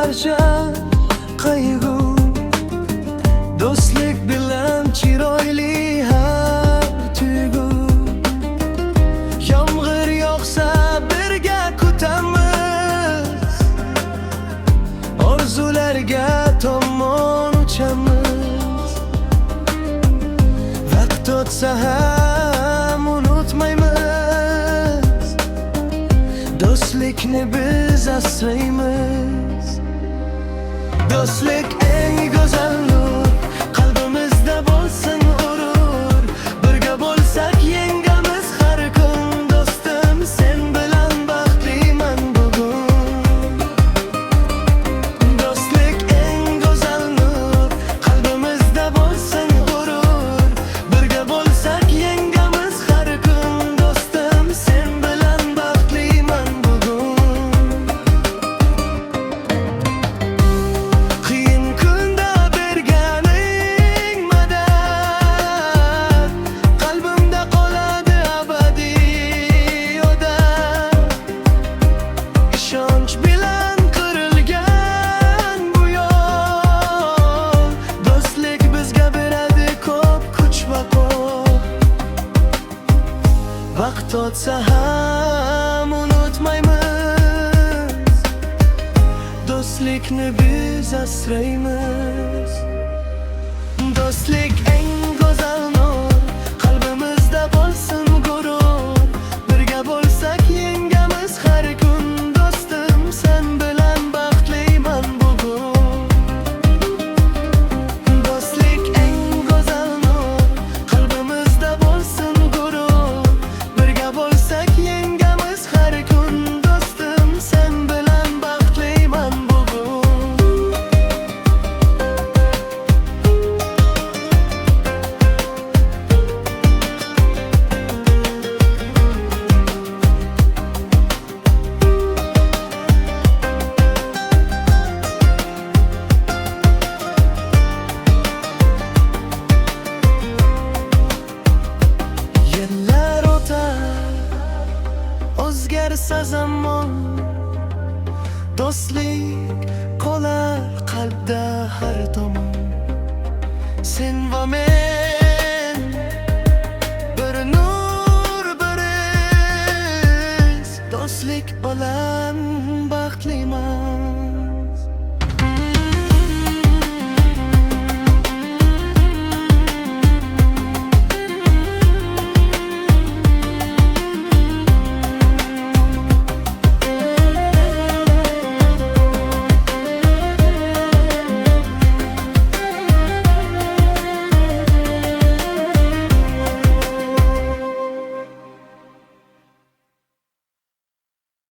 barcha qayg'u, do'stlik bilan chiroyli har tuyg'u. Yomg'ir yog'sa birga kutamiz, orzularga tomon uchamiz. Vaqt o'tsa ham unutmaymiz, do'stlikni biz asraymiz. Do'stlik eng go'zal nur, qalbimizda bo'lsin g'urur. Birga bo'lsak yengamiz har kun, do'stim sen bilan baxtliman bugun. Do'stlik eng go'zal nur, qalbimizda bo'lsin g'urur. Birga bo'lsak yengamiz har kun, do'stim sen bilan baxtliman bugun. Qiyin kunda berganing madad, qalbimda qoladi abadiy odam. Ishonch bilan qurilgan bu yo'l, do'stlik bizga beradi ko'p kuch va quvvat. Vaqt o'tsa ham unutmaymiz, do'stlikni biz asraymiz. Do'stlik eng go'zal nur, qalbimizda bo'lsin g'urur. Birga bo'lsak yengamiz har kun, do'stim sen bilan baxtliman bugun. Do'stlik eng go'zal nur, qalbimizda bo'lsin g'urur. Birga bo'lsak yengamiz har kun, do'stim sen bilan baxtliman bugun. Yillar o'tar, o'zgarsa zamon, do'stlik qolar qalbda har tomon. Sen va men bir nur, bir iz, do'stlik bilan